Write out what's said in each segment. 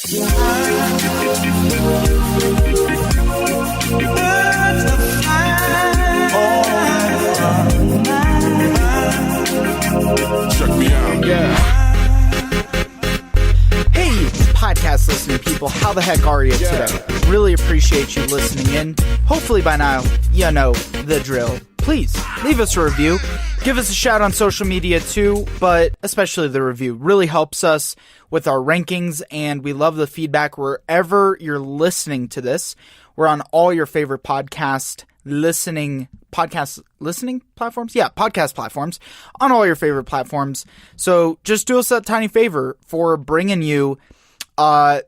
Check me out. Yeah. Hey, podcast listening people, how the heck are you today? Really appreciate you listening in. Hopefully by now, you know the drill. Please, leave us a review. Give us a shout on social media too, but especially the review really helps us with our rankings, and we love the feedback wherever you're listening to this. We're on all your favorite podcast listening platforms? Yeah, podcast platforms, on all your favorite platforms. So just do us a tiny favor for bringing you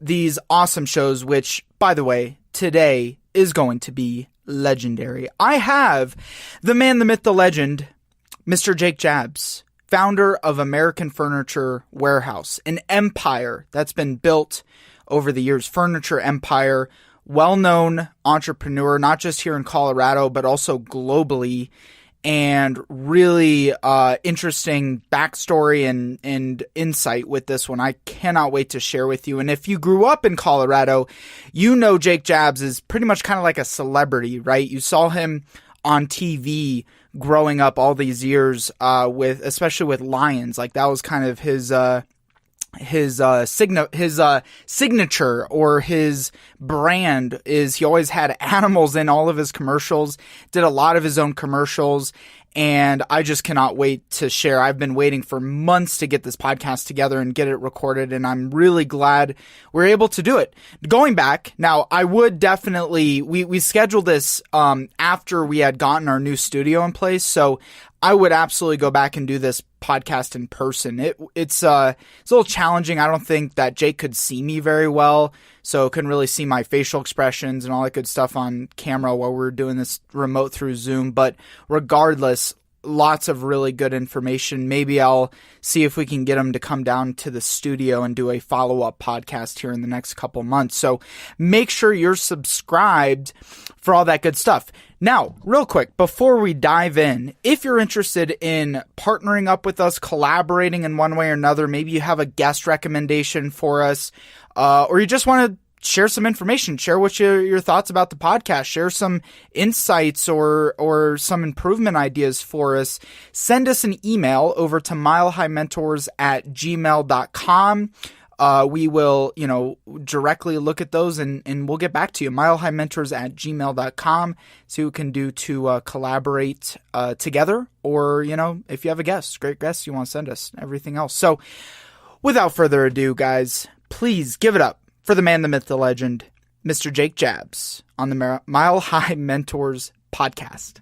these awesome shows, which, by the way, today is going to be legendary. I have the man, the myth, the legend, Mr. Jake Jabs, founder of American Furniture Warehouse, an empire that's been built over the years, furniture empire, well-known entrepreneur, not just here in Colorado, but also globally, and really interesting backstory and insight with this one. I cannot wait to share with you. And if you grew up in Colorado, you know Jake Jabs is pretty much kind of like a celebrity, right? You saw him on TV growing up all these years, especially with Lions. Like that was kind of his signature, or his brand, is he always had animals in all of his commercials, did a lot of his own commercials, and I just cannot wait to share. I've been waiting for months to get this podcast together and get it recorded, and I'm really glad we're able to do it. Going back, now I would definitely, we scheduled this after we had gotten our new studio in place, so I would absolutely go back and do this podcast in person. It's a little challenging. I don't think that Jake could see me very well, so couldn't really see my facial expressions and all that good stuff on camera while we were doing this remote through Zoom. But regardless, lots of really good information. Maybe I'll see if we can get him to come down to the studio and do a follow-up podcast here in the next couple months. So make sure you're subscribed for all that good stuff. Now, real quick, before we dive in, if you're interested in partnering up with us, collaborating in one way or another, maybe you have a guest recommendation for us, or you just want to share some information, share what your thoughts about the podcast, share some insights or some improvement ideas for us, send us an email over to milehighmentors@gmail.com. We will, directly look at those and we'll get back to you. milehighmentors@gmail.com. See what we can do to collaborate together, or, if you have a guest, great guest you want to send us, everything else. So without further ado, guys, please give it up for the man, the myth, the legend, Mr. Jake Jabs on the Mile High Mentors podcast.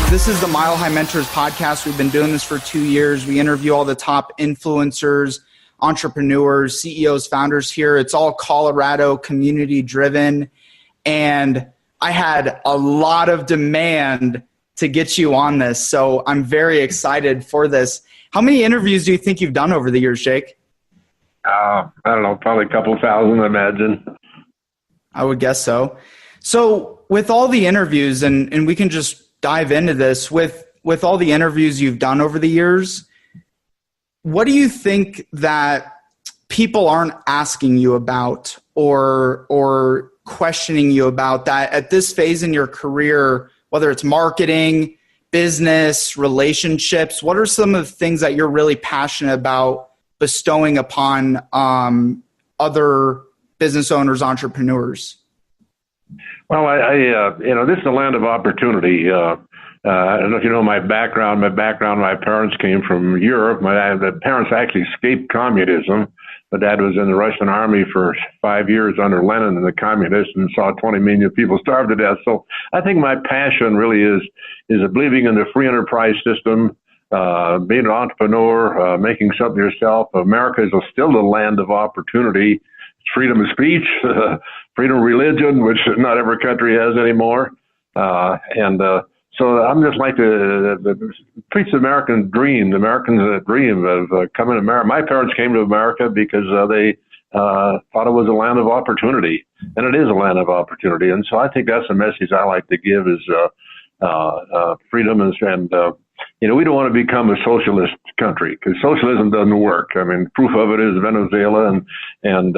This is the Mile High Mentors podcast. We've been doing this for 2 years. We interview all the top influencers, entrepreneurs, CEOs, founders here. It's all Colorado community driven. And I had a lot of demand to get you on this. So I'm very excited for this. How many interviews do you think you've done over the years, Jake? I don't know, probably a couple thousand, I imagine. I would guess so. So with all the interviews, and we can just dive into this, with all the interviews you've done over the years, what do you think that people aren't asking you about or questioning you about that at this phase in your career, whether it's marketing, business, relationships? What are some of the things that you're really passionate about bestowing upon other business owners, entrepreneurs? Well, this is a land of opportunity. I don't know if you know my background. My parents came from Europe. My parents actually escaped communism. My dad was in the Russian army for 5 years under Lenin and the communists, and saw 20 million people starve to death. So I think my passion really is believing in the free enterprise system, being an entrepreneur, making something yourself. America is still the land of opportunity. Freedom of speech, freedom of religion, which not every country has anymore. So I'm just like to preach the American dream, the American dream of coming to America. My parents came to America because they thought it was a land of opportunity, and it is a land of opportunity. And so I think that's the message I like to give is freedom and we don't want to become a socialist country because socialism doesn't work. I mean, proof of it is Venezuela and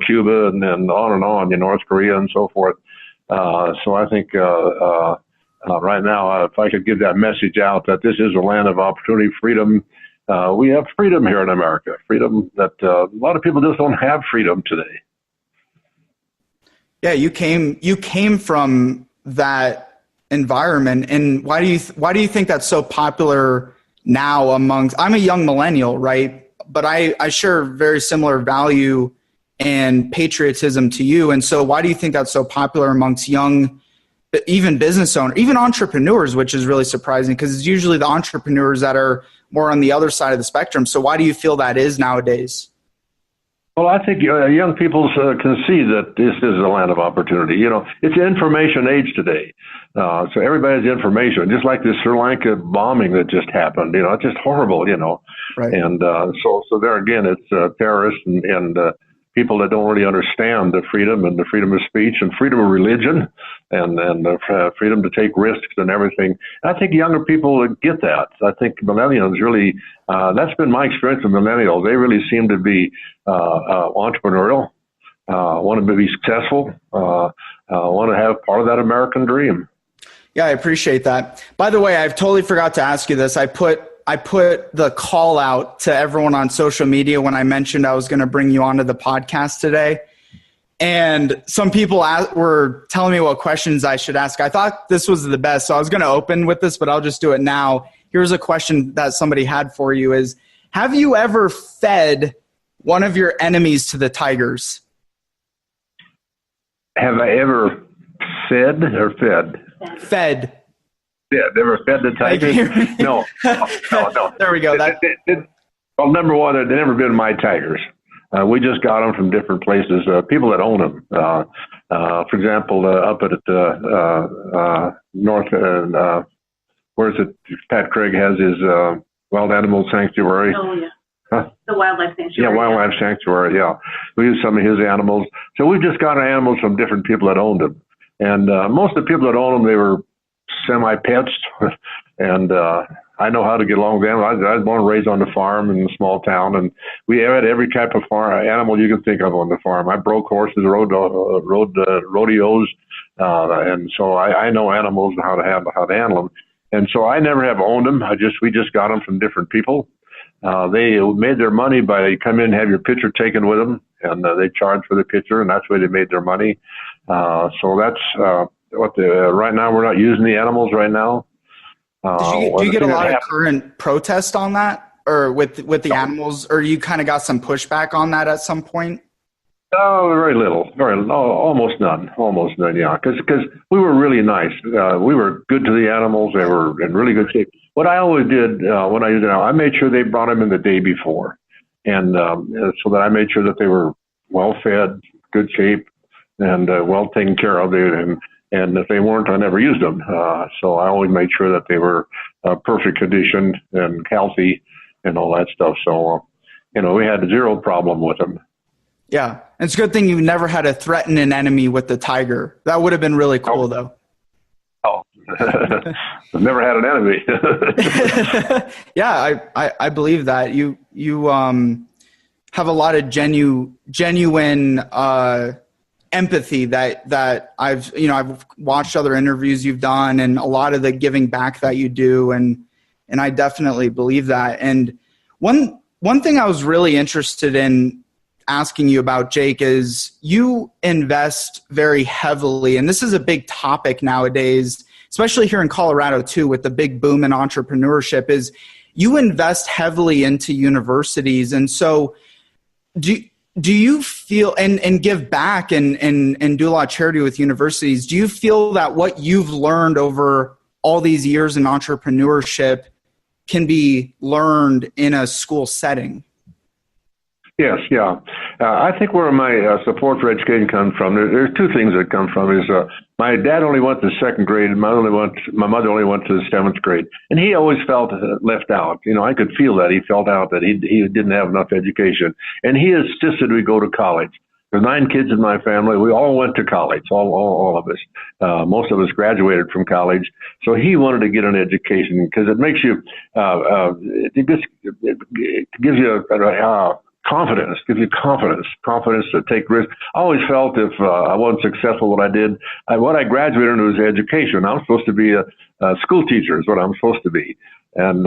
Cuba and on, North Korea and so forth. So I think right now, if I could give that message out that this is a land of opportunity, freedom. We have freedom here in America, freedom that a lot of people just don't have freedom today. Yeah, you came from that environment, and why do you think that's so popular now amongst? I'm a young millennial, right? But I share very similar value and patriotism to you, and so why do you think that's so popular amongst young, even business owners, even entrepreneurs, which is really surprising because it's usually the entrepreneurs that are more on the other side of the spectrum. So why do you feel that is nowadays? Well, I think young people can see that this is a land of opportunity. It's an information age today. So everybody has information, just like the Sri Lanka bombing that just happened. It's just horrible, Right. And so there again, it's terrorists and people that don't really understand the freedom and the freedom of speech and freedom of religion and the freedom to take risks and everything. And I think younger people get that. I think millennials really, that's been my experience with millennials. They really seem to be entrepreneurial, want to be successful, want to have part of that American dream. Yeah, I appreciate that. By the way, I've totally forgot to ask you this. I put the call out to everyone on social media when I mentioned I was going to bring you onto the podcast today. And some people were telling me what questions I should ask. I thought this was the best, so I was going to open with this, but I'll just do it now. Here's a question that somebody had for you is, have you ever fed one of your enemies to the tigers? Have I ever fed or fed? Fed. Yeah, never fed the tigers? No. There we go. Well, number one, they've never been my tigers. We just got them from different places, people that own them. For example, up at North, where is it? Pat Craig has his wild animal sanctuary. Oh, yeah. Huh? The wildlife sanctuary. Yeah, wildlife sanctuary, yeah. We use some of his animals. So we've just got animals from different people that owned them. And most of the people that own them, they were semi-pets. And I know how to get along with them. I was born and raised on the farm in a small town, and we had every type of animal you can think of on the farm. I broke horses, rode rodeos, and so I know animals and how to handle them. And so I never have owned them. We just got them from different people. They made their money by they come in and have your picture taken with them, and they charge for the picture, and that's where they made their money. So that's right now we're not using the animals right now. Do you get a lot of current protest on that, or with the animals, or you kind of got some pushback on that at some point? Oh, very little, almost none, yeah. Because we were really nice. We were good to the animals. They were in really good shape. What I always did when I used it, I made sure they brought them in the day before, and so that I made sure that they were well fed, good shape, and well taken care of. And if they weren't, I never used them. So I always made sure that they were perfect condition and healthy and all that stuff. So, we had zero problem with them. Yeah. And it's a good thing you never had to threaten an enemy with the tiger. That would have been really cool, though. Oh, I've never had an enemy. Yeah, I believe that. You have a lot of genuine empathy that I've watched other interviews you've done, and a lot of the giving back that you do, and I definitely believe that. And one thing I was really interested in asking you about, Jake, is you invest very heavily, and this is a big topic nowadays, especially here in Colorado too, with the big boom in entrepreneurship, is you invest heavily into universities. And so do you feel, and give back and do a lot of charity with universities, do you feel that what you've learned over all these years in entrepreneurship can be learned in a school setting? Yes, yeah. I think where my support for education comes from, there's two things that come from. Is my dad only went to second grade, and my mother only went to the seventh grade, and he always felt left out. I could feel that he felt out, that he didn't have enough education, and he insisted we go to college. There's 9 kids in my family. We all went to college, all of us. Most of us graduated from college. So he wanted to get an education because it makes you, it gives you confidence, confidence to take risks. I always felt if I wasn't successful what I did, what I graduated into was education. I'm supposed to be a school teacher is what I'm supposed to be. And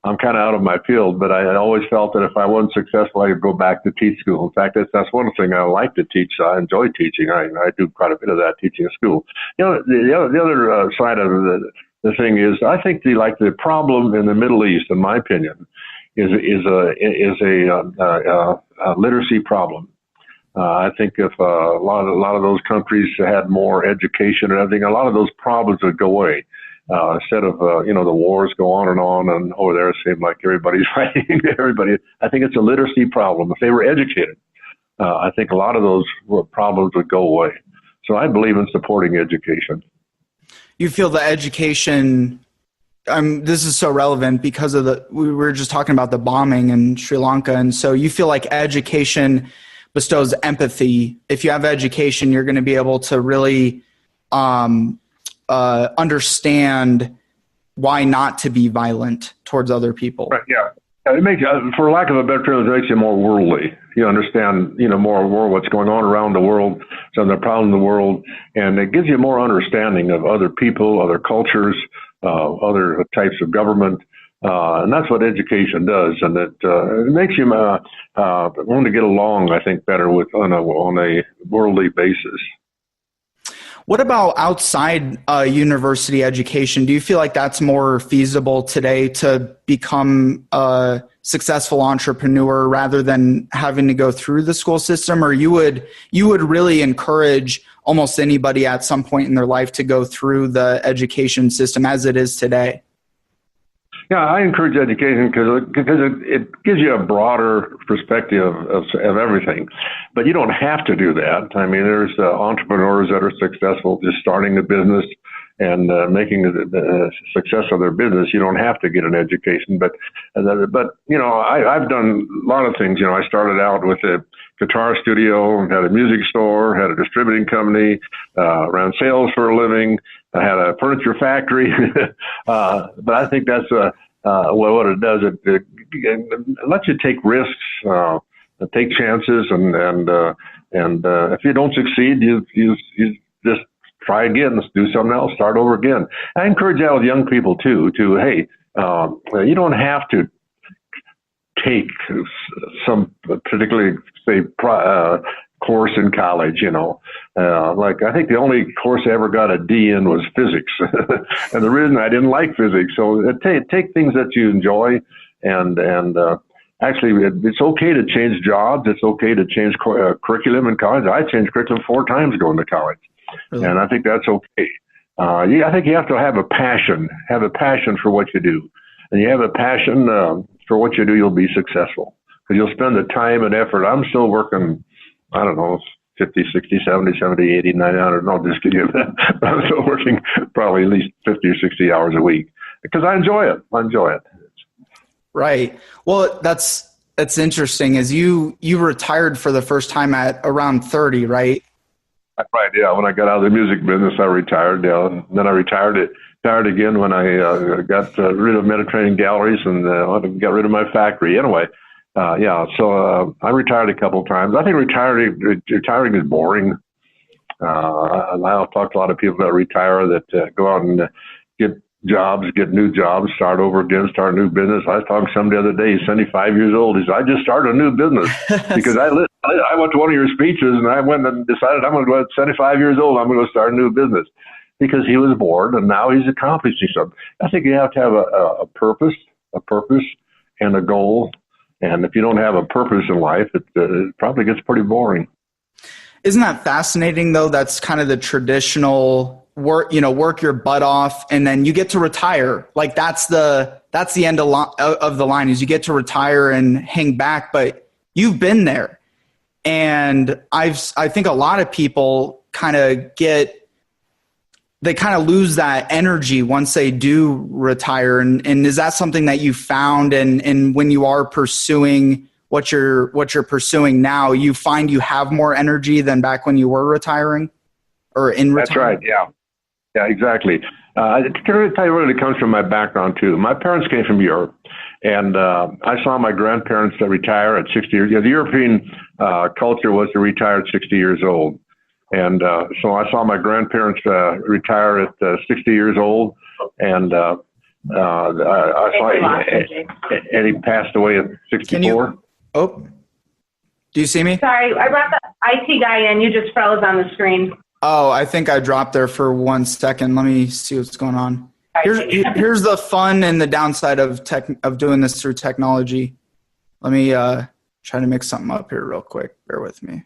I'm kind of out of my field, but I always felt that if I wasn't successful, I could go back to teach school. In fact, that's one thing I like to teach. I enjoy teaching. I do quite a bit of that teaching at school. The other side of the thing is, I think the problem in the Middle East, in my opinion, is a literacy problem. I think if a lot of those countries had more education and everything, a lot of those problems would go away. Instead of, the wars go on and over there it seems like everybody's fighting everybody. I think it's a literacy problem. If they were educated, I think a lot of those problems would go away. So I believe in supporting education. You feel the education, this is so relevant because we were just talking about the bombing in Sri Lanka. And so you feel like education bestows empathy. If you have education, you're going to be able to really, understand why not to be violent towards other people. Right. Yeah. It makes, for lack of a better term, it makes you more worldly. You understand, more world, what's going on around the world, some of the problems in the world, and it gives you more understanding of other people, other cultures, other types of government, and that's what education does. And it makes you want to get along, I think, better on a worldly basis. What about outside university education? Do you feel like that's more feasible today to become a successful entrepreneur rather than having to go through the school system? Or you would really encourage almost anybody at some point in their life to go through the education system as it is today? Yeah, I encourage education because it gives you a broader perspective of everything. But you don't have to do that. I mean, there's entrepreneurs that are successful just starting a business and making the success of their business. You don't have to get an education. But I've done a lot of things. I started out with a guitar studio, had a music store, had a distributing company, ran sales for a living. I had a furniture factory, but I think that's what it does. It lets you take risks, take chances, and if you don't succeed, you just try again, do something else, start over again. I encourage that with young people too. Hey, you don't have to take some particularly course in college, like I think the only course I ever got a D in was physics. And the reason I didn't like physics. So take things that you enjoy and actually it's okay to change jobs. It's okay to change curriculum in college. I changed curriculum 4 times going to college. Really? And I think that's okay. I think you have to have a passion for what you do. And you have a passion for what you do, you'll be successful because you'll spend the time and effort. I'm still working, I don't know, 50, 60, 70, 70, 80, 90, I don't know, just kidding. I'm still working probably at least 50 or 60 hours a week because I enjoy it. Right. Well, that's interesting. As you retired for the first time at around 30, right? Right. Yeah. When I got out of the music business, I retired. Yeah. Then I retired again when I got rid of Mediterranean Galleries and got rid of my factory. Anyway. So I retired a couple of times. I think retiring is boring. I've talked to a lot of people that retire that go out and get new jobs, start over again, start a new business. I was talking to somebody the other day, he's 75 years old. He said, I just started a new business because I went to one of your speeches and I went and decided I'm going to go at 75 years old. I'm going to start a new business because he was bored and now he's accomplishing something. I think you have to have a purpose and a goal. And if you don't have a purpose in life, it probably gets pretty boring. Isn't that fascinating, though? That's kind of the traditional work your butt off, and then you get to retire. Like that's the end of the line is you get to retire and hang back, but you've been there. And I think a lot of people kind of lose that energy once they do retire. And is that something that you found? And when you are pursuing what you're pursuing now, you find you have more energy than back when you were retiring or in retirement? That's right. Yeah. Yeah, exactly. To tell you where it comes from my background too. My parents came from Europe, and I saw my grandparents retire at 60 years. The European culture was to retire at 60 years old. And so I saw my grandparents retire at 60 years old, and I saw and he passed away at 64. Do you see me? Sorry, I brought the IT guy in. You just froze on the screen. Oh, I think I dropped there for 1 second. Let me see what's going on. Here's the fun and the downside of doing this through technology. Let me try to mix something up here real quick. Bear with me.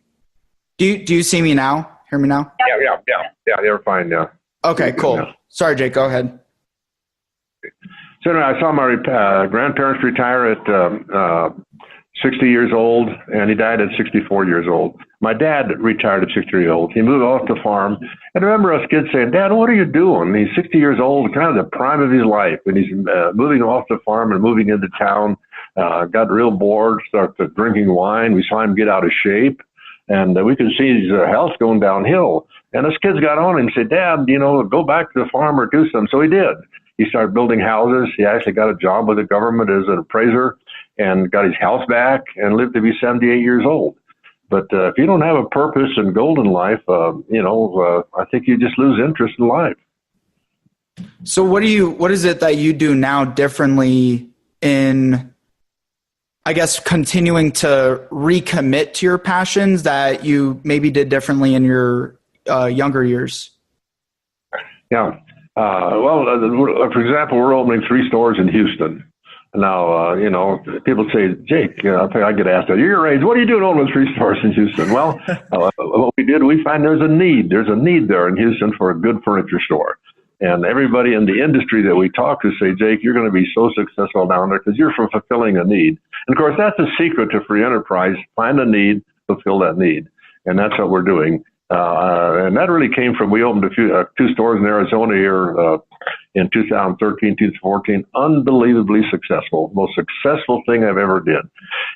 Do you see me now? Hear me now? Yeah, you're fine now. Okay, cool. Yeah. Sorry, Jake, go ahead. So I saw my grandparents retire at 60 years old, and he died at 64 years old. My dad retired at 60 years old. He moved off the farm. And I remember us kids saying, "Dad, what are you doing?" He's 60 years old, kind of the prime of his life. And he's moving off the farm and moving into town, got real bored, started drinking wine. We saw him get out of shape. And we could see his health going downhill. And us kids got on him and said, "Dad, go back to the farm or do something." So he did. He started building houses. He actually got a job with the government as an appraiser and got his house back and lived to be 78 years old. But if you don't have a purpose and goal in life, I think you just lose interest in life. So what is it that you do now differently in, I guess, continuing to recommit to your passions that you maybe did differently in your younger years? Yeah. For example, we're opening 3 stores in Houston. Now, people say, "Jake," I get asked, "At your age, what are you doing opening 3 stores in Houston?" Well, what we did, we find there's a need. There's a need there in Houston for a good furniture store. And everybody in the industry that we talk to say, "Jake, you're going to be so successful down there because you're fulfilling a need." And of course, that's the secret to free enterprise: find a need, fulfill that need. And that's what we're doing. And that really came from, we opened 2 stores in Arizona here in 2013, 2014, unbelievably successful, most successful thing I've ever did.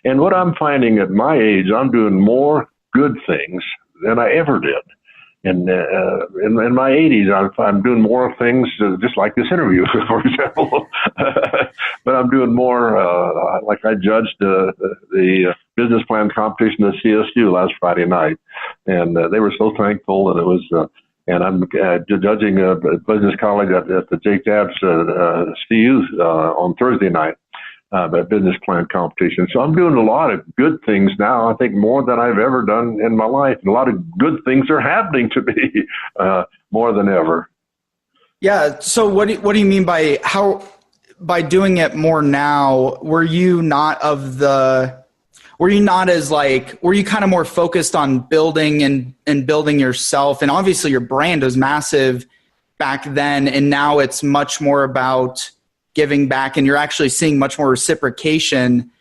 And what I'm finding at my age, I'm doing more good things than I ever did. And in my 80s, I'm doing more things, just like this interview, for example. But I'm doing more, like I judged the business plan competition at CSU last Friday night. And they were so thankful. And it was, and I'm judging a business college at the Jake Dabbs CU on Thursday night. That business plan competition. So I'm doing a lot of good things now, I think more than I've ever done in my life. And a lot of good things are happening to me more than ever. Yeah. So what do you mean by doing it more now? Were you kind of more focused on building and building yourself? And obviously your brand was massive back then. And now it's much more about giving back, and you're actually seeing much more reciprocation.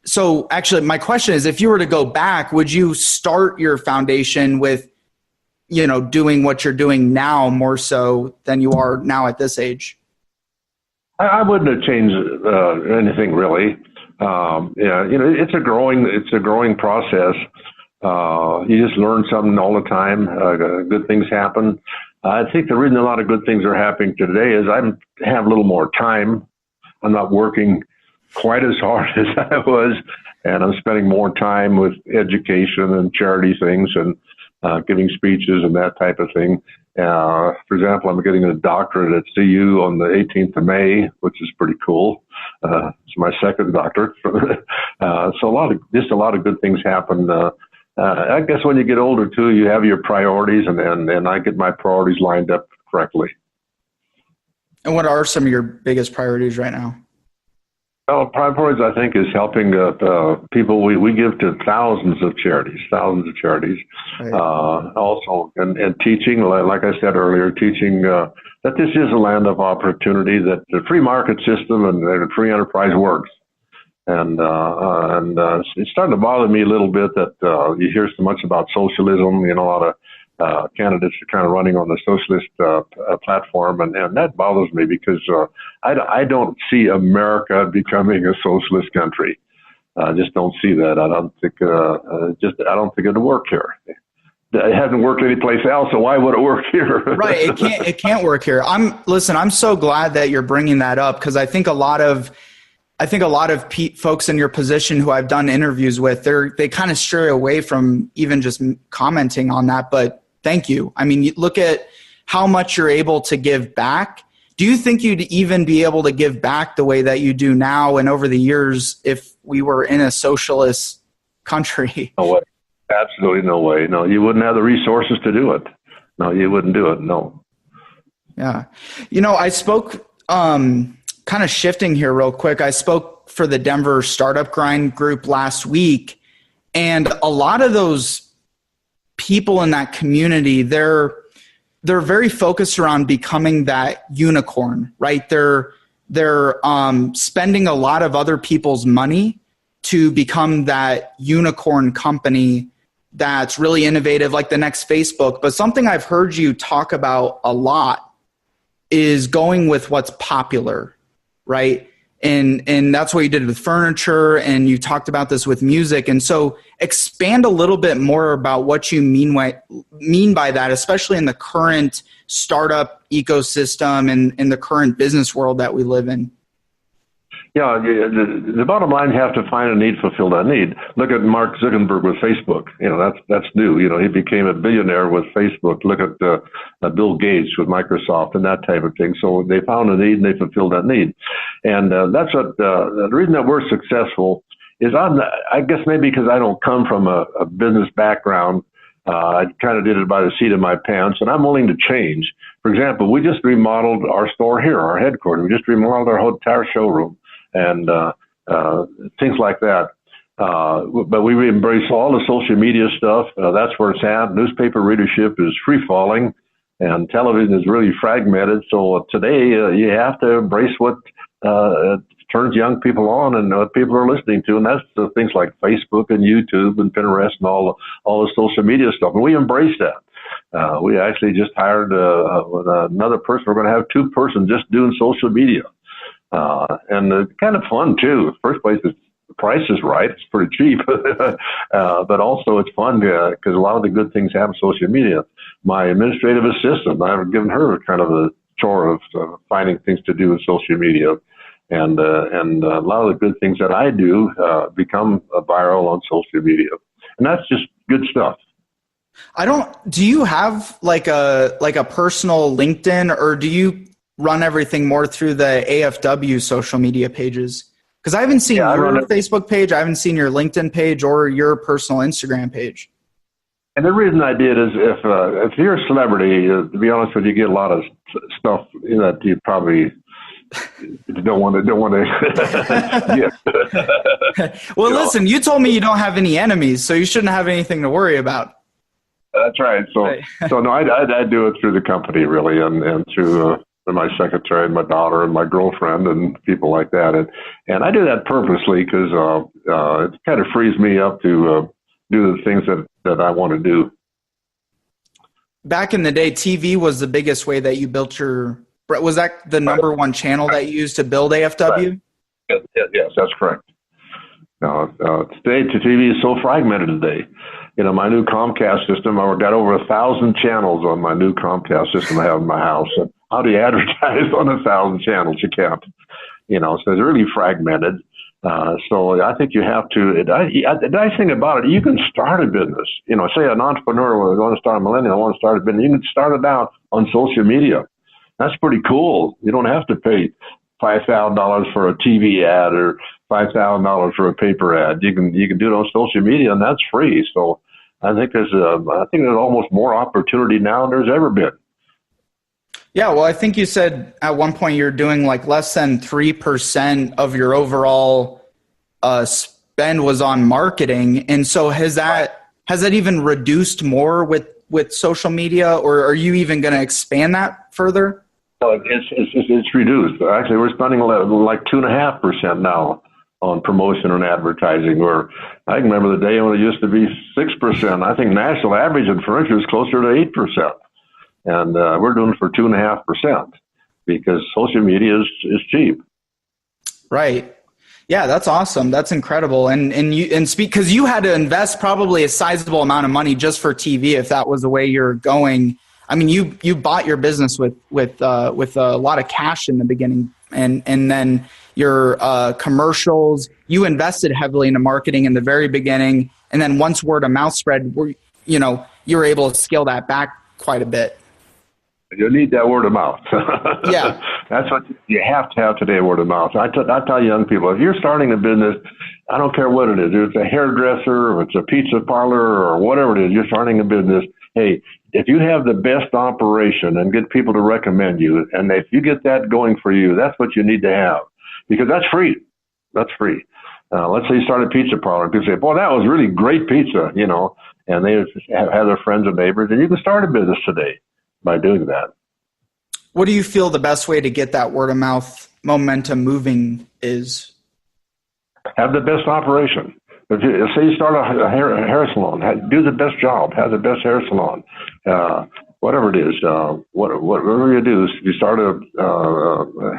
So actually my question is, if you were to go back, would you start your foundation with, doing what you're doing now more so than you are now at this age? I wouldn't have changed anything really. It's a growing process. You just learn something all the time. Good things happen. I think the reason a lot of good things are happening today is I have a little more time. I'm not working quite as hard as I was, and I'm spending more time with education and charity things and giving speeches and that type of thing. For example, I'm getting a doctorate at CU on the 18th of May, which is pretty cool. It's my second doctorate. So a lot of good things happen. I guess when you get older too, you have your priorities, and I get my priorities lined up correctly. And what are some of your biggest priorities right now? Well, priorities, I think, is helping people. We give to thousands of charities. Right. Also, and teaching, like I said earlier, teaching that this is a land of opportunity, that the free market system and free enterprise works. It's starting to bother me a little bit that you hear so much about socialism. A lot of candidates are kind of running on the socialist platform, and that bothers me because I don't see America becoming a socialist country. I just don't see that. I don't think I don't think it'll work here. It hasn't worked anyplace else, so why would it work here? Right. It can't work here. I'm so glad that you're bringing that up, because I think a lot of folks in your position who I've done interviews with, they kind of stray away from even just commenting on that. But thank you. I mean, you look at how much you're able to give back. Do you think you'd even be able to give back the way that you do now and over the years if we were in a socialist country? No way. Absolutely no way. No, you wouldn't have the resources to do it. No, you wouldn't do it. No. Yeah. I spoke, kind of shifting here real quick. I spoke for the Denver Startup Grind group last week, and a lot of those people in that community, they're very focused around becoming that unicorn, right? They're spending a lot of other people's money to become that unicorn company that's really innovative, like the next Facebook. But something I've heard you talk about a lot is going with what's popular, right? And that's what you did with furniture, and you talked about this with music. And so expand a little bit more about what you mean by that, especially in the current startup ecosystem and in the current business world that we live in. Yeah, the bottom line, you have to find a need, fulfill that need. Look at Mark Zuckerberg with Facebook. That's new. He became a billionaire with Facebook. Look at Bill Gates with Microsoft and that type of thing. So they found a need and they fulfilled that need. And that's what the reason that we're successful is I guess maybe because I don't come from a business background. I kind of did it by the seat of my pants, and I'm willing to change. For example, we just remodeled our store here, our headquarters. We just remodeled our entire showroom. And things like that. But we embrace all the social media stuff. That's where it's at. Newspaper readership is free falling, and television is really fragmented. So today you have to embrace what turns young people on and what people are listening to, and that's things like Facebook and YouTube and Pinterest and all the social media stuff. And we embrace that. We actually just hired another person. We're going to have 2 persons just doing social media. And it's kind of fun too. First place, the price is right. It's pretty cheap, but also it's fun because a lot of the good things happen on social media. My administrative assistant, I've given her kind of a chore of finding things to do in social media, and a lot of the good things that I do become viral on social media, and that's just good stuff. Do you have like a personal LinkedIn, or do you run everything more through the AFW social media pages? Because I haven't seen your Facebook page, I haven't seen your LinkedIn page or your personal Instagram page. And the reason I did is if you're a celebrity, to be honest with you, get a lot of stuff that you probably don't want to get. Well, listen, you told me you don't have any enemies, so you shouldn't have anything to worry about. That's right. So no, I do it through the company really, and through my secretary and my daughter and my girlfriend and people like that. And I do that purposely because it kind of frees me up to do the things that I want to do. Back in the day, TV was the biggest way that you built was that the number one channel that you used to build AFW? Right. Yes, that's correct. Today, TV is so fragmented today. My new Comcast system, I've got over 1,000 channels on my new Comcast system I have in my house. And how do you advertise on 1,000 channels? You can't. So it's really fragmented. So I think you have to. The nice thing about it, you can start a business. Say an entrepreneur want to start a millennial, want to start a business. You can start it out on social media. That's pretty cool. You don't have to pay $5,000 for a TV ad or $5,000 for a paper ad. You can do it on social media, and that's free. So I think there's almost more opportunity now than there's ever been. Yeah, well, I think you said at one point you're doing like less than 3% of your overall spend was on marketing, and so has that even reduced more with social media, or are you even going to expand that further? It's reduced. Actually, we're spending like 2.5% now on promotion and advertising. Where I can remember the day when it used to be 6%. I think national average in furniture is closer to 8%, and we're doing it for 2.5% because social media is cheap. Right. Yeah, that's awesome. That's incredible. And speak, because you had to invest probably a sizable amount of money just for TV if that was the way you're going. I mean, you bought your business with a lot of cash in the beginning, and then your commercials. You invested heavily into marketing in the very beginning, and then once word of mouth spread, you were able to scale that back quite a bit. You need that word of mouth. Yeah. That's what you have to have today, word of mouth. I tell young people, if you're starting a business, I don't care what it is. If it's a hairdresser, if it's a pizza parlor, or whatever it is, you're starting a business. Hey, if you have the best operation and get people to recommend you, and if you get that going for you, that's what you need to have, because that's free. That's free. Let's say you start a pizza parlor, and people say, boy, that was really great pizza, and they have their friends and neighbors, and you can start a business today by doing that. What do you feel the best way to get that word of mouth momentum moving is? Have the best operation. Say you start a hair salon, do the best job, have the best hair salon, whatever it is, whatever you do. You start a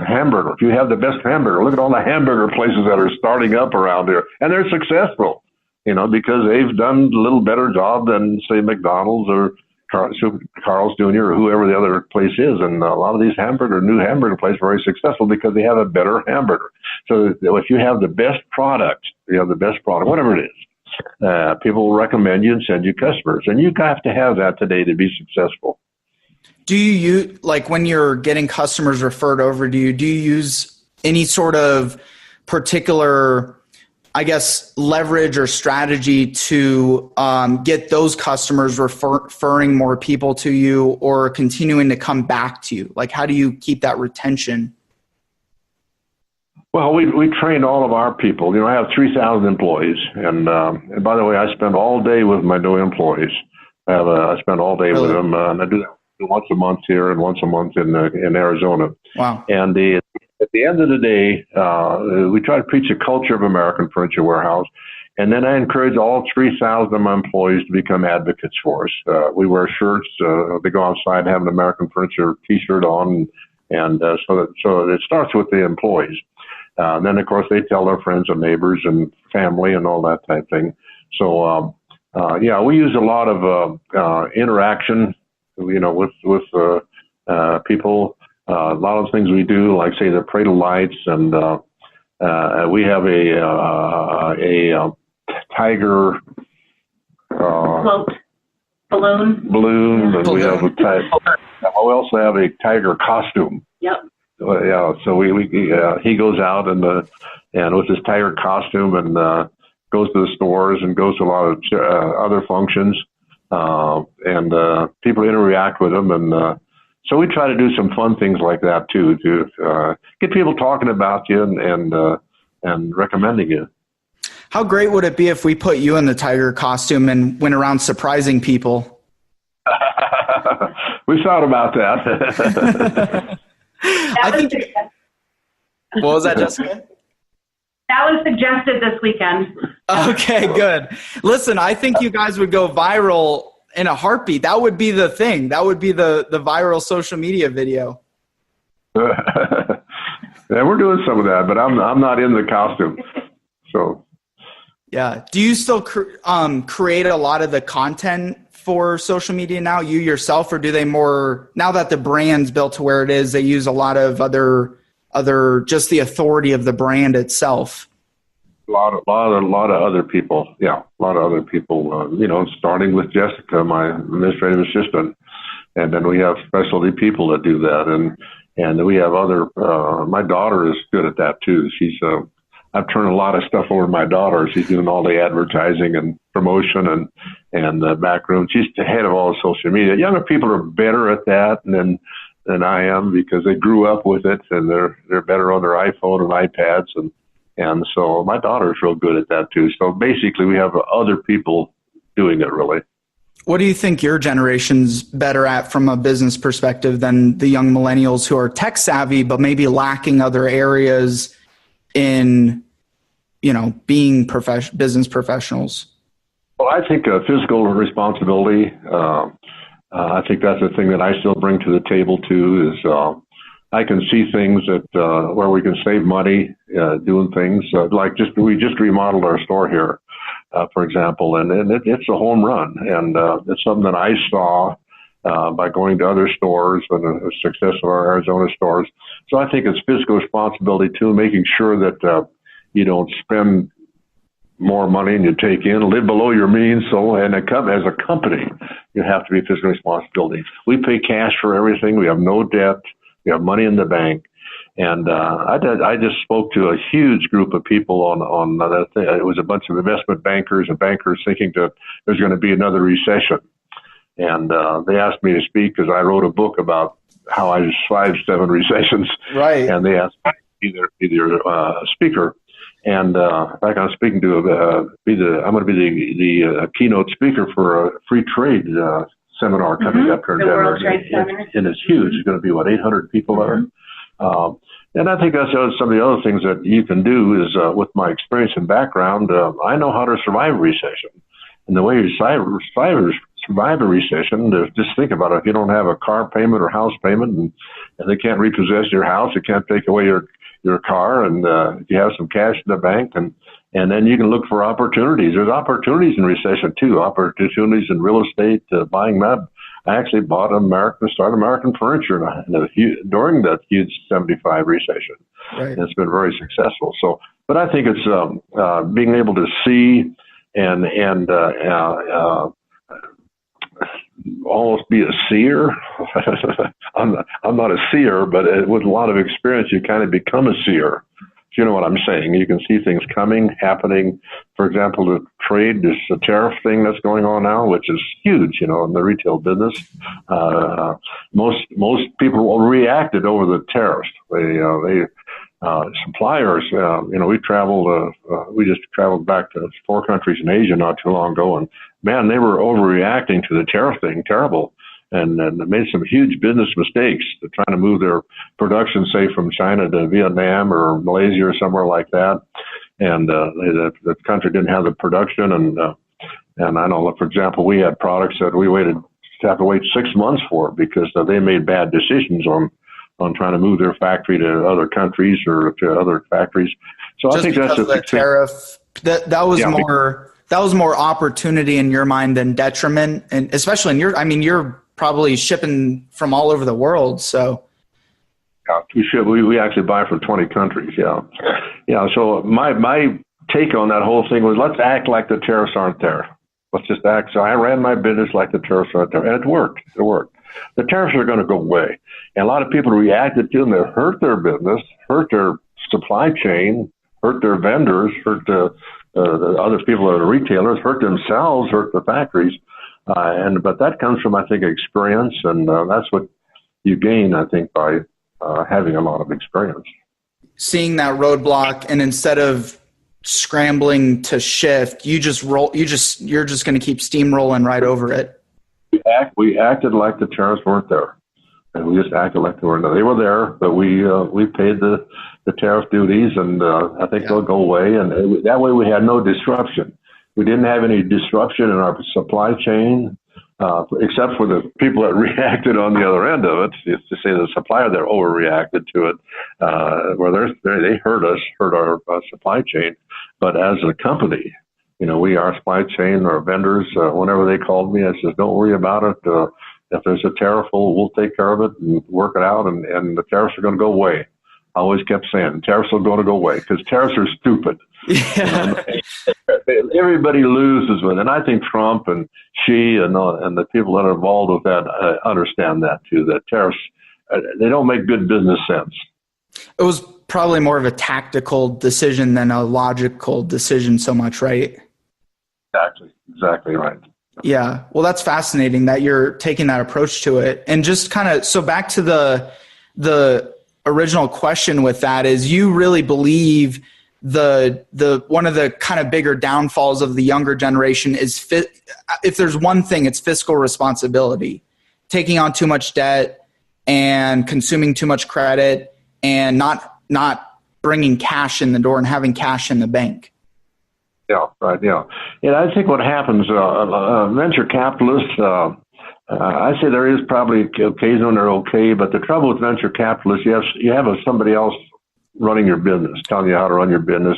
hamburger. If you have the best hamburger, look at all the hamburger places that are starting up around here, and they're successful, because they've done a little better job than, say, McDonald's or Carl's Jr. or whoever the other place is. And a lot of these new hamburger places are very successful because they have a better hamburger. So if you have the best product, whatever it is, people will recommend you and send you customers. And you have to have that today to be successful. Do you like when you're getting customers referred over to you, do you use any sort of particular, I guess, leverage or strategy to get those customers referring more people to you or continuing to come back to you? Like, how do you keep that retention? Well, we trained all of our people. I have 3,000 employees, and by the way, I spend all day with my new employees. I spend all day with them, and I do that once a month here and once a month in Arizona. Wow! And at the end of the day, we try to preach a culture of American Furniture Warehouse, and then I encourage all 3,000 of my employees to become advocates for us. We wear shirts. They go outside and have an American Furniture T-shirt on, and so it starts with the employees. Then, of course, they tell their friends and neighbors and family and all that type of thing. So, we use a lot of interaction, with people. A lot of things we do, like say the parade of lights, and we have a tiger Float. Balloon. And we have we also have a tiger costume. Yep. So he goes out and with his tiger costume and goes to the stores and goes to a lot of other functions, and people interact with him, and so we try to do some fun things like that too, to get people talking about you and recommending you. How great would it be if we put you in the tiger costume and went around surprising people? We thought about that. What was that, Jessica? That was suggested this weekend. Okay, good. Listen, I think you guys would go viral in a heartbeat. That would be the thing. That would be the viral social media video. Yeah, we're doing some of that, but I'm not in the costume. So. Yeah. Do you still create a lot of the content for social media now, you yourself, or do they more, now that the brand's built to where it is, they use a lot of other just the authority of the brand itself? A lot of other people. Yeah, a lot of other people, starting with Jessica, my administrative assistant. And then we have specialty people that do that. And we have other, my daughter is good at that too. I've turned a lot of stuff over to my daughter. She's doing all the advertising and promotion and the backroom. She's the head of all the social media. Younger people are better at that than I am because they grew up with it and they're better on their iPhone and iPads. And so my daughter's real good at that too. So basically we have other people doing it really. What do you think your generation's better at from a business perspective than the young millennials who are tech savvy, but maybe lacking other areas in being business professionals? Well, I think fiscal responsibility, I think that's the thing that I still bring to the table too, is I can see things that where we can save money doing things like we just remodeled our store here, for example, and it's a home run, and it's something that I saw by going to other stores and the success of our Arizona stores. So I think it's fiscal responsibility too, making sure that you don't spend more money and you take in, live below your means. So, and as a company, you have to be fiscal responsibility. We pay cash for everything. We have no debt. We have money in the bank. And I just spoke to a huge group of people on that thing. It was a bunch of investment bankers and bankers thinking that there's going to be another recession. And they asked me to speak because I wrote a book about how I survived 7 recessions. Right. And they asked me to be their speaker. And in fact, I'm speaking to I'm going to be the keynote speaker for a free trade seminar coming up here in Denver. World Trade Center. And it's huge. It's going to be 800 people there. And I think that's some of the other things that you can do is with my experience and background, I know how to survive a recession. And the way you survive a recession, just think about it. If you don't have a car payment or house payment and they can't repossess your house, they can't take away your car, and if you have some cash in the bank, and then you can look for opportunities. There's opportunities in recession too, opportunities in real estate, buying that. I actually bought started American furniture during that huge 75 recession. Right. And it's been very successful. So, but I think it's being able to see and almost be a seer. I'm not a seer, but with a lot of experience, you kind of become a seer. If you know what I'm saying. You can see things happening. For example, the trade, this tariff thing that's going on now, which is huge, in the retail business. Most people reacted over the tariffs. Suppliers, we just traveled back to 4 countries in Asia not too long ago, and man, they were overreacting to the tariff thing, terrible, and made some huge business mistakes. They're trying to move their production, say, from China to Vietnam or Malaysia or somewhere like that, and the country didn't have the production, and I know, for example, we had products that we have to wait 6 months for because they made bad decisions on trying to move their factory to other countries or to other factories. So Just I think that's the tariff. That was more opportunity in your mind than detriment, and especially you're probably shipping from all over the world. So we actually buy from 20 countries. Yeah. So my take on that whole thing was, let's act like the tariffs aren't there. Let's just act. So I ran my business like the tariffs aren't there, and it worked. The tariffs are going to go away. And a lot of people reacted to them. They hurt their business, hurt their supply chain, hurt their vendors, hurt the other people that are retailers, hurt themselves, hurt the factories. But that comes from, I think, experience. And that's what you gain, I think, by having a lot of experience. Seeing that roadblock, and instead of scrambling to shift, you're just going to keep steamrolling right over it. We acted like the tariffs weren't there, and we just acted like they weren't there. They were there, but we paid the tariff duties, and I think they'll go away. And that way, we had no disruption. We didn't have any disruption in our supply chain, except for the people that reacted on the other end of it. It's to say the supplier that overreacted to it, where they hurt us, hurt our supply chain. But as a company, our supply chain, our vendors, whenever they called me, I said, don't worry about it. If there's a tariff, we'll take care of it and work it out, and the tariffs are going to go away. I always kept saying, tariffs are going to go away because tariffs are stupid. Yeah. Everybody loses with it. And I think Trump and Xi and the people that are involved with that understand that too, that tariffs, they don't make good business sense. It was probably more of a tactical decision than a logical decision so much, right? Exactly right. Yeah. Well, that's fascinating that you're taking that approach to it. And just kind of, so back to the original question with that is, you really believe the one of the kind of bigger downfalls of the younger generation is if there's one thing, it's fiscal responsibility, taking on too much debt and consuming too much credit and not bringing cash in the door and having cash in the bank. Yeah, right. Yeah, and I think what happens, venture capitalists. I say there is probably occasion when they're okay, but the trouble with venture capitalists, you have somebody else running your business, telling you how to run your business,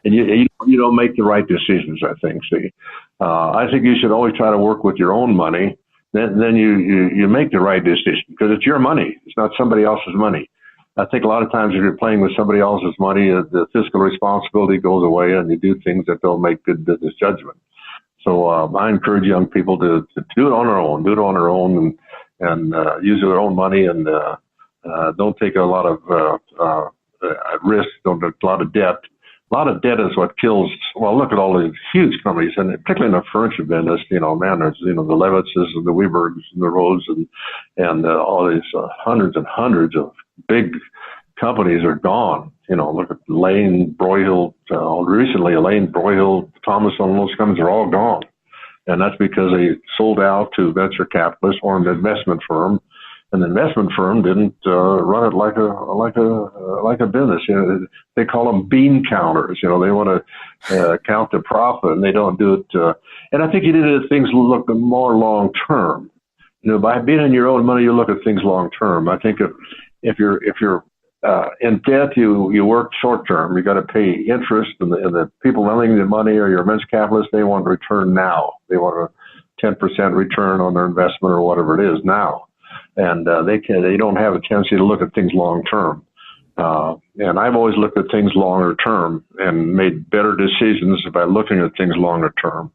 and you don't make the right decisions. I think. See, I think you should always try to work with your own money. Then you make the right decision because it's your money. It's not somebody else's money. I think a lot of times if you're playing with somebody else's money, the fiscal responsibility goes away, and you do things that don't make good business judgment. So I encourage young people to do it on their own, and use their own money, and don't take a lot of risk, don't take a lot of debt. A lot of debt is what kills. Well, look at all these huge companies, and particularly in the furniture business. There's the Levitzes and the Webergs and the Rhodes and all these hundreds and hundreds of big companies are gone. Look at Lane, Broyhill. Recently, Lane, Broyhill, Thomas, all those companies are all gone, and that's because they sold out to venture capitalists or an investment firm. And the investment firm didn't run it like a business. They call them bean counters. They want to count the profit, and they don't do it. And I think you did things look more long term. By being in your own money, you look at things long term. I think if you're in debt, you work short term. You got to pay interest, and the people lending the money or your venture capitalists, they want a return now. They want a 10% return on their investment or whatever it is now. And they don't have a tendency to look at things long term. And I've always looked at things longer term and made better decisions by looking at things longer term.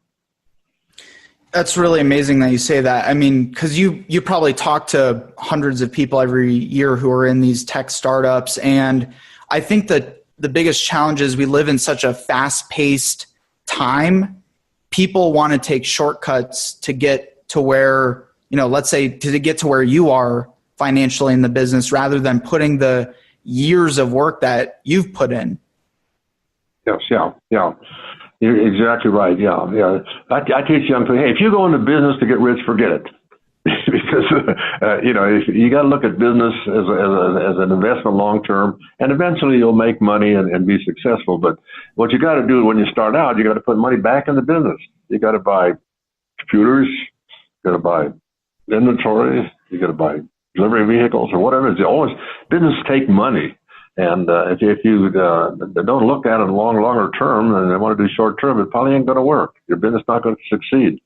That's really amazing that you say that. I mean, because you probably talk to hundreds of people every year who are in these tech startups. And I think that the biggest challenge is we live in such a fast-paced time. People want to take shortcuts to get to where, let's say to get to where you are financially in the business rather than putting the years of work that you've put in. Yes, yeah. You're exactly right. Yeah. I teach young people, hey, if you go into business to get rich, forget it. Because, you got to look at business as an investment long term, and eventually you'll make money and be successful. But what you got to do when you start out, you got to put money back in the business. You got to buy computers, you got to buy inventory, you got to buy delivery vehicles or whatever. It's always business take money, and if you don't look at it longer term and they want to do short term, it probably ain't going to work. Your business not going to succeed.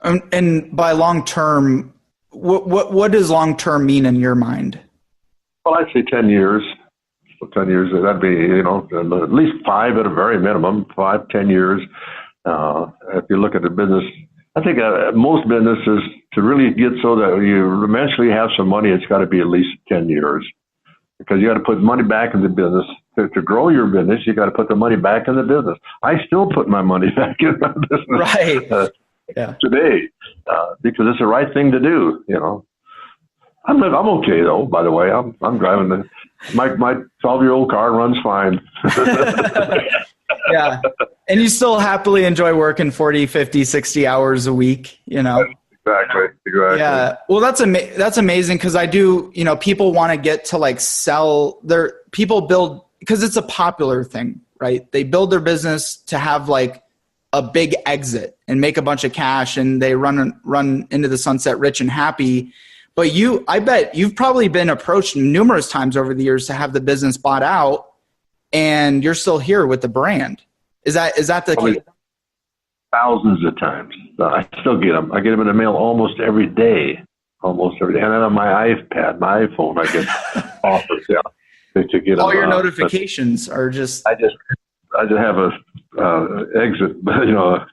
And by long term, what does long term mean in your mind? Well, I'd say 10 years. So 10 years, that'd be at least 5 at a very minimum. 5-10 years. If you look at the business. I think most businesses, to really get so that you eventually have some money, it's got to be at least 10 years. Because you got to put money back in the business. To grow your business, you got to put the money back in the business. I still put my money back in my business right. Today because it's the right thing to do. I'm okay, though, by the way. I'm driving my 12-year-old car runs fine. Yeah. And you still happily enjoy working 40, 50, 60 hours a week, Exactly. Yeah. Well, that's amazing because I do, people want to get to sell people build, because it's a popular thing, right? They build their business to have a big exit and make a bunch of cash, and they run into the sunset rich and happy. But I bet you've probably been approached numerous times over the years to have the business bought out, and you're still here with the brand. Is that the case? Thousands of times. I still get them. I get them in the mail almost every day. And then on my iPad, my iPhone, I get offers. To get all them, your notifications are just. I just have a exit, but I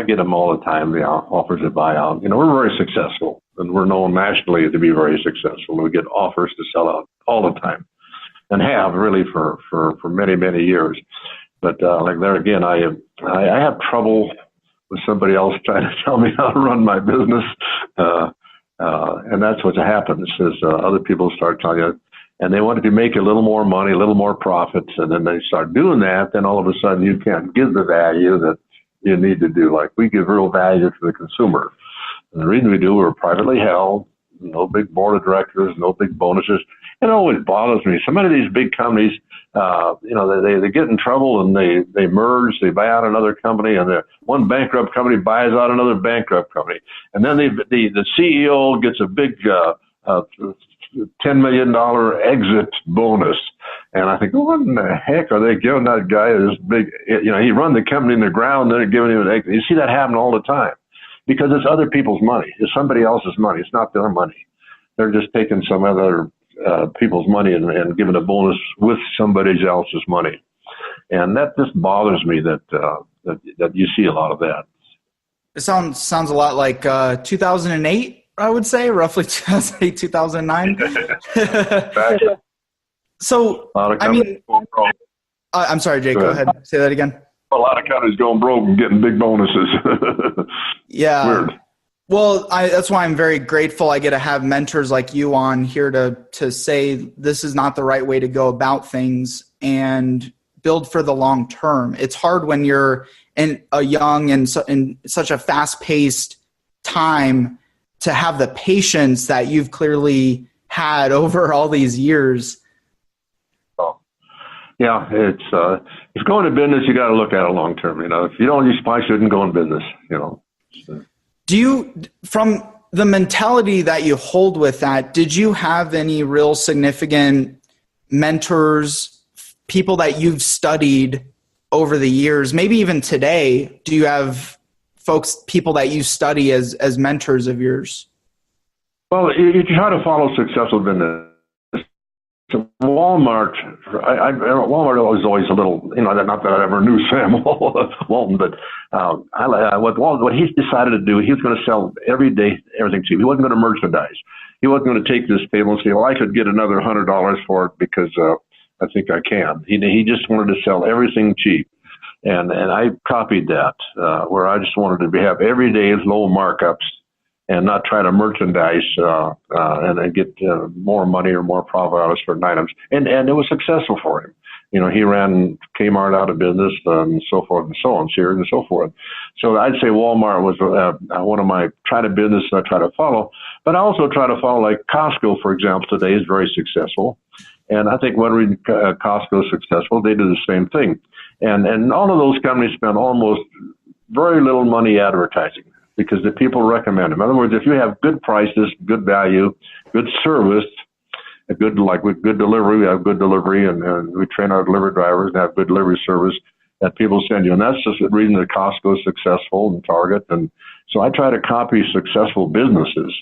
get them all the time. Offers to buy out. We're very successful, and we're known nationally to be very successful. We get offers to sell out all the time, and have really for many, many years. But there again, I have trouble with somebody else trying to tell me how to run my business, and that's what happens is other people start telling you, and they want to make a little more money, a little more profits, and then they start doing that. Then all of a sudden, you can't give the value that you need to do. Like we give real value to the consumer, and the reason we do, we're privately held, no big board of directors, no big bonuses. it always bothers me. So many of these big companies, they get in trouble and they merge, they buy out another company, and one bankrupt company buys out another bankrupt company, and then the CEO gets a big $10 million exit bonus. And I think, what in the heck are they giving that guy this big, he run the company in the ground, then they're giving him an exit. You see that happen all the time because it's other people's money. It's somebody else's money. It's not their money. They're just taking some other people's money and giving a bonus with somebody else's money. And that just bothers me that you see a lot of that. It sounds a lot like 2008, I would say, roughly 2008, 2009. So, I'm sorry, Jake, go ahead. Say that again. A lot of companies going broke and getting big bonuses. Yeah. Weird. Well, that's why I'm very grateful I get to have mentors like you on here to say this is not the right way to go about things and build for the long term. It's hard when you're in a young and in such a fast-paced time to have the patience that you've clearly had over all these years. Yeah, it's going to business. You got to look at it long term. If you don't, you probably shouldn't go in business. Do you, from the mentality that you hold with that, did you have any real significant mentors, people that you've studied over the years, maybe even today? Do you have people that you study as mentors of yours? Well, you try to follow successful business. Walmart was always a little, not that I ever knew Sam Walton, but what he decided to do, he was going to sell every day everything cheap. He wasn't going to merchandise. He wasn't going to take this table and say, well, I could get another $100 for it because I think I can. He just wanted to sell everything cheap. And I copied that, where I just wanted to have every day low markups and not try to merchandise and get more money or more profit out of certain items. And it was successful for him. He ran Kmart out of business and so forth and so on, Sears and so forth. So I'd say Walmart was one of my business I try to follow. But I also try to follow, like Costco, for example, today is very successful. And I think when Costco is successful, they do the same thing. And all of those companies spend almost very little money advertising, because the people recommend them. In other words, if you have good prices, good value, good service, with good delivery, we have good delivery, and we train our delivery drivers and have good delivery service that people send you. And that's just the reason that Costco is successful and Target. And so I try to copy successful businesses.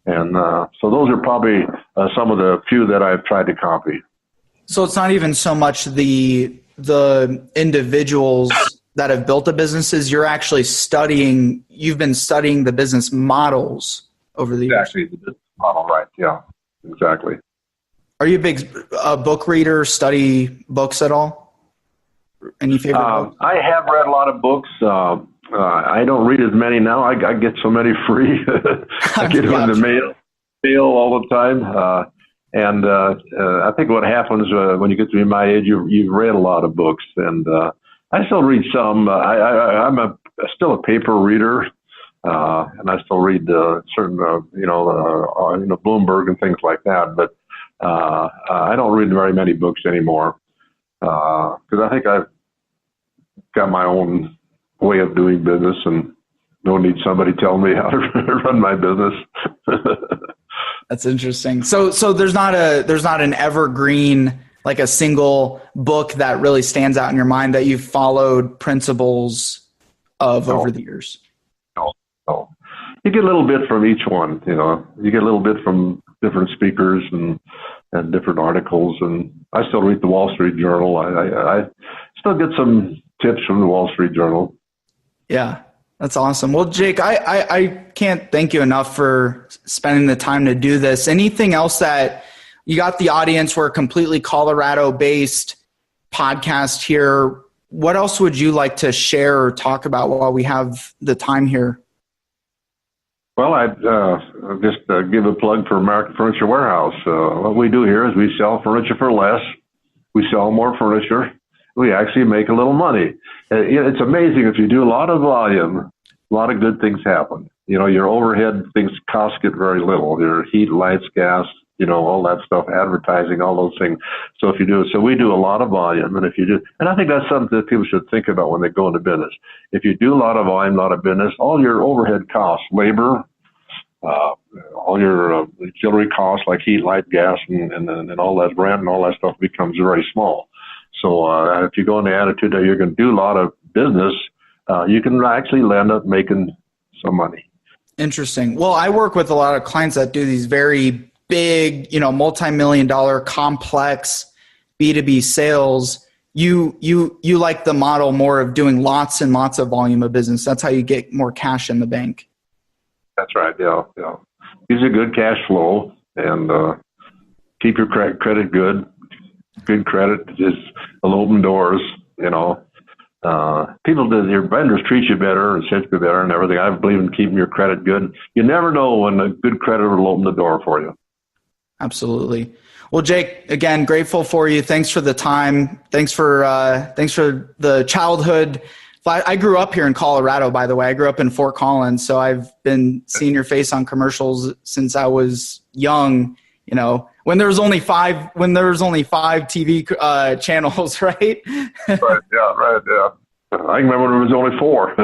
And so those are probably some of the few that I've tried to copy. So it's not even so much the individuals that have built the businesses. You're actually you've been studying the business models over the years. Exactly, the business model, right, yeah, exactly. Are you a big book reader, study books at all? Any favorite books? I have read a lot of books. I don't read as many now. I get so many free. I get them in the mail all the time. And I think what happens when you get to be my age, you've read a lot of books. And I still read some. I'm still a paper reader, and I still read certain, Bloomberg and things like that. But I don't read very many books anymore because I think I've got my own way of doing business and don't need somebody telling me how to run my business. That's interesting. So there's not an evergreen, like a single book that really stands out in your mind that you've followed principles of over the years? No. You get a little bit from each one, You get a little bit from different speakers and different articles. And I still read the Wall Street Journal. I still get some tips from the Wall Street Journal. Yeah, that's awesome. Well, Jake, I can't thank you enough for spending the time to do this. Anything else that you got the audience? We're a completely Colorado-based podcast here. What else would you like to share or talk about while we have the time here? Well, I'd just give a plug for American Furniture Warehouse. What we do here is we sell furniture for less. We sell more furniture. We actually make a little money. It's amazing. If you do a lot of volume, a lot of good things happen. Your overhead things cost you very little. Your heat, lights, gas, all that stuff, advertising, all those things. So if you do, so we do a lot of volume, and if you do, and I think that's something that people should think about when they go into business. If you do a lot of volume, a lot of business, all your overhead costs, labor, all your auxiliary costs like heat, light, gas, and all that rent and all that stuff becomes very small. So if you go in the attitude that you're going to do a lot of business, you can actually end up making some money. Interesting. Well, I work with a lot of clients that do these very big, multi-million-dollar complex B2B sales. You like the model more of doing lots and lots of volume of business. That's how you get more cash in the bank. That's right. Yeah. Use a good cash flow and keep your credit good. Good credit is will open doors. Your vendors treat you better and treat you better and everything. I believe in keeping your credit good. You never know when a good credit will open the door for you. Absolutely. Well, Jake, again, grateful for you. Thanks for the time. Thanks for the childhood. I grew up here in Colorado, by the way. I grew up in Fort Collins, so I've been seeing your face on commercials since I was young. When there was only five TV channels, right? Right. I remember when there was only 4.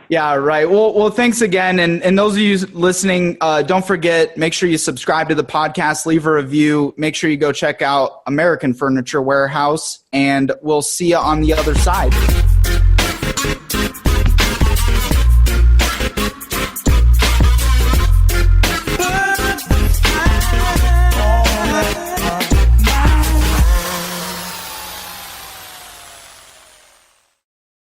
Yeah, right. Well, thanks again. And those of you listening, don't forget, make sure you subscribe to the podcast, leave a review, make sure you go check out American Furniture Warehouse, and we'll see you on the other side.